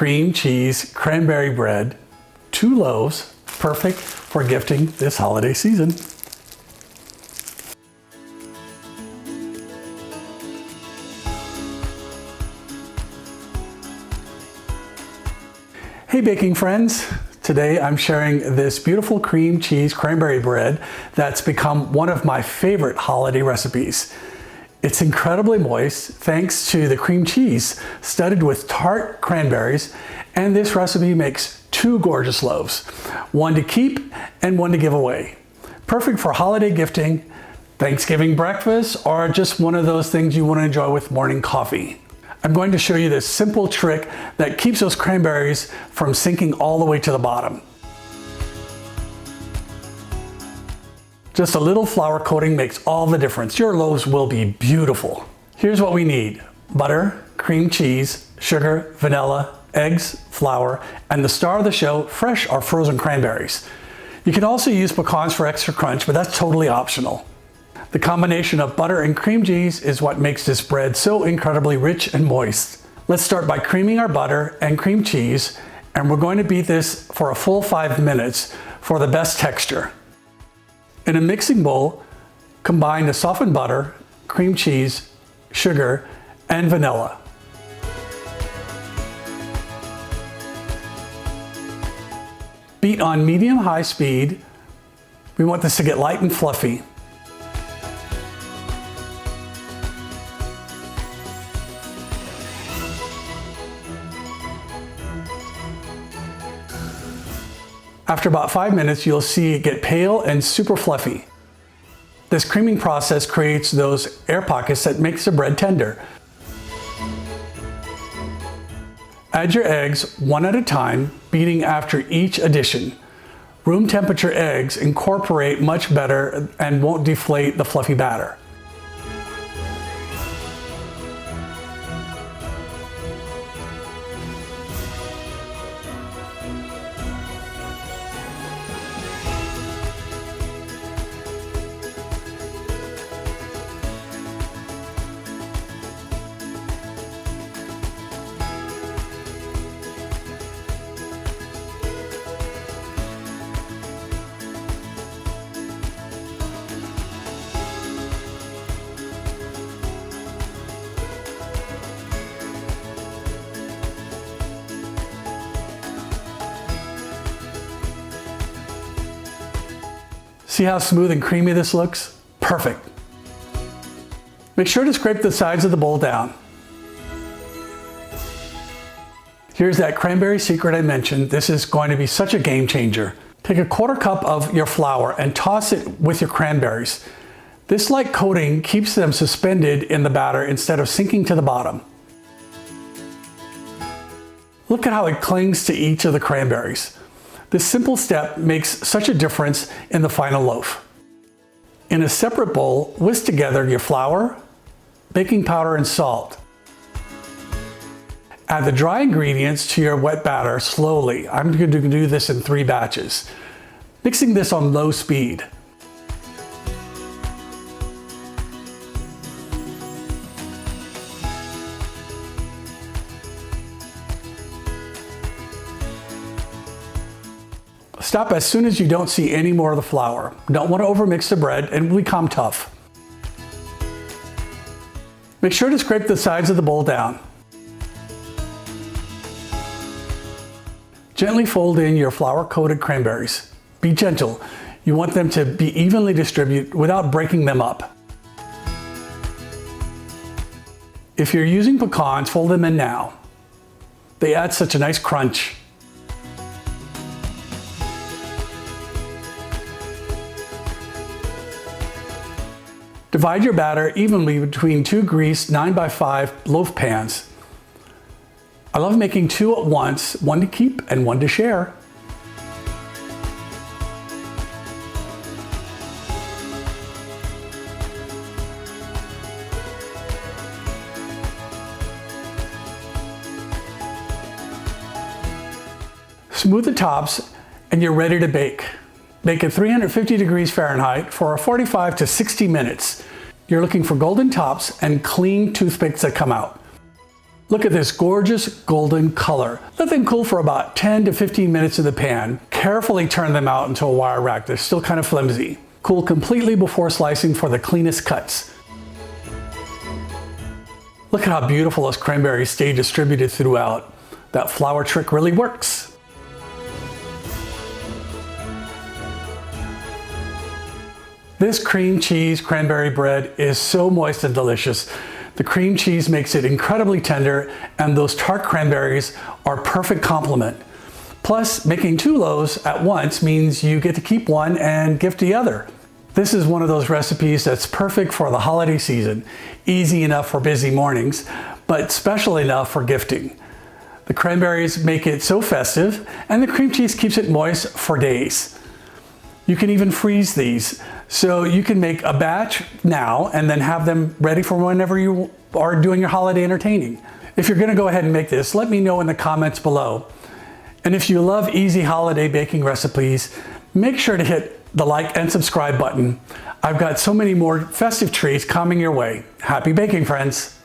cream cheese cranberry bread, 2 loaves, perfect for gifting this holiday season. Hey baking friends, today I'm sharing this beautiful cream cheese cranberry bread that's become one of my favorite holiday recipes. It's incredibly moist thanks to the cream cheese studded with tart cranberries, and this recipe makes 2 gorgeous loaves, one to keep and one to give away. Perfect for holiday gifting, Thanksgiving breakfast, or just one of those things you want to enjoy with morning coffee. I'm going to show you this simple trick that keeps those cranberries from sinking all the way to the bottom. Just a little flour coating makes all the difference. Your loaves will be beautiful. Here's what we need: butter, cream cheese, sugar, vanilla, eggs, flour, and the star of the show, fresh or frozen cranberries. You can also use pecans for extra crunch, but that's totally optional. The combination of butter and cream cheese is what makes this bread so incredibly rich and moist. Let's start by creaming our butter and cream cheese, and we're going to beat this for a full 5 minutes for the best texture. In a mixing bowl, combine the softened butter, cream cheese, sugar, and vanilla. Beat on medium-high speed. We want this to get light and fluffy. After about 5 minutes, you'll see it get pale and super fluffy. This creaming process creates those air pockets that makes the bread tender. Add your eggs one at a time, beating after each addition. Room temperature eggs incorporate much better and won't deflate the fluffy batter. See how smooth and creamy this looks? Perfect. Make sure to scrape the sides of the bowl down. Here's that cranberry secret I mentioned. This is going to be such a game changer. Take a 1/4 cup of your flour and toss it with your cranberries. This light coating keeps them suspended in the batter instead of sinking to the bottom. Look at how it clings to each of the cranberries. This simple step makes such a difference in the final loaf. In a separate bowl, whisk together your flour, baking powder, and salt. Add the dry ingredients to your wet batter slowly. I'm going to do this in 3 batches. Mixing this on low speed. Stop as soon as you don't see any more of the flour. Don't want to overmix the bread and it will become tough. Make sure to scrape the sides of the bowl down. Gently fold in your flour-coated cranberries. Be gentle. You want them to be evenly distributed without breaking them up. If you're using pecans, fold them in now. They add such a nice crunch. Divide your batter evenly between 2 greased 9x5 loaf pans. I love making 2 at once, one to keep and one to share. Smooth the tops and you're ready to bake. Bake at 350 degrees Fahrenheit for 45 to 60 minutes. You're looking for golden tops and clean toothpicks that come out. Look at this gorgeous golden color. Let them cool for about 10 to 15 minutes in the pan. Carefully turn them out into a wire rack. They're still kind of flimsy. Cool completely before slicing for the cleanest cuts. Look at how beautiful those cranberries stay distributed throughout. That flour trick really works. This cream cheese cranberry bread is so moist and delicious. The cream cheese makes it incredibly tender, and those tart cranberries are a perfect complement. Plus, making 2 loaves at once means you get to keep one and gift the other. This is one of those recipes that's perfect for the holiday season. Easy enough for busy mornings, but special enough for gifting. The cranberries make it so festive, and the cream cheese keeps it moist for days. You can even freeze these, so you can make a batch now and then have them ready for whenever you are doing your holiday entertaining. If you're gonna go ahead and make this, let me know in the comments below. And if you love easy holiday baking recipes, make sure to hit the like and subscribe button. I've got so many more festive treats coming your way. Happy baking, friends.